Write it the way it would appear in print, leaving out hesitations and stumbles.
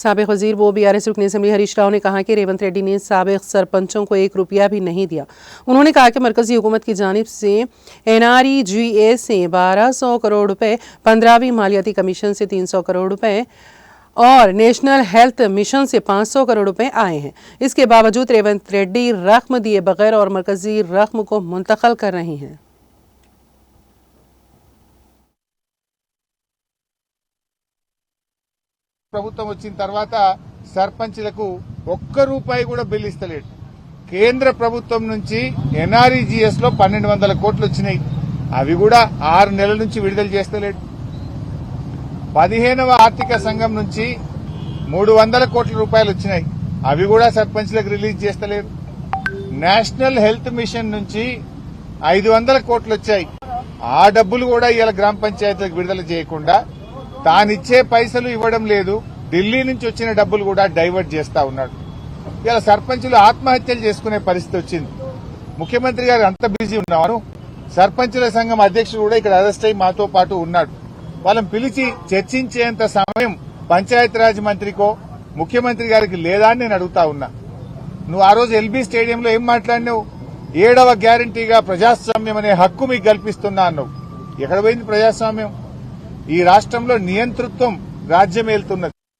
साबिक वजीर वो बीआरएस रुकन असेंबली हरीश राव ने कहा कि रेवंत रेड्डी ने साबिक सरपंचों को 1 रुपया भी नहीं दिया। उन्होंने कहा कि मरकजी हुकूमत की जानिब से NREGA से 1200 करोड़ रुपए, 15वीं मालियाती कमीशन से 300 करोड़ रुपए और नेशनल हेल्थ मिशन से 500 करोड़ रुपए आए हैं। इसके बावजूद रेवंत रेड्डी रकम दिए बगैर और मरकजी रकम को मुंतकिल कर रही हैं। ప్రభుత్వం వచ్చిన తర్వాత సర్పంచ్లకు ఒక్క రూపాయి కూడా బిల్లు ఇస్తలేడు. కేంద్ర ప్రభుత్వం నుంచి NREGS లో 1200 కోట్లు వచ్చినాయి. అవి కూడా 6 నెలల నుంచి విడుదల చేస్తలేడు. 15వ ఆర్థిక సంఘం నుంచి 300 కోట్ల రూపాయలు వచ్చినాయి. అవి కూడా సర్పంచ్లకు రిలీజ్ చేస్తలేరు. నేషనల్ హెల్త్ మిషన్ నుంచి 500 కోట్లు వచ్చాయి. ఆ డబ్బులు కూడా ఇవాళ గ్రామ పంచాయతీలకు విడుదల చేయకుండా తానిచ్చే పైసలు ఇవ్వడం లేదు. ఢిల్లీ నుంచి వచ్చిన డబ్బులు కూడా డైవర్ట్ చేస్తా ఉన్నాడు. ఇలా సర్పంచులు ఆత్మహత్యలు చేసుకునే పరిస్థితి వచ్చింది. ముఖ్యమంత్రి గారు అంత బిజీ ఉన్నారు. సర్పంచుల సంఘం అధ్యక్షుడు కూడా ఇక్కడ అరెస్ట్ అయి మాతో పాటు ఉన్నాడు. వాళ్ళని పిలిచి చర్చించేంత సమయం పంచాయతీరాజ్ మంత్రికో ముఖ్యమంత్రి గారికి లేదా అని నేను అడుగుతా ఉన్నా. నువ్వు ఆ రోజు ఎల్బీ స్టేడియంలో ఏం మాట్లాడినావు? 7వ గ్యారంటీగా ప్రజాస్వామ్యం అనే హక్కు మీకు కల్పిస్తున్నా అన్నావు. ఎక్కడ పోయింది ప్రజాస్వామ్యం? ఈ రాష్ట్రంలో నియంతృత్వం రాజ్యం ఏలుతున్నది.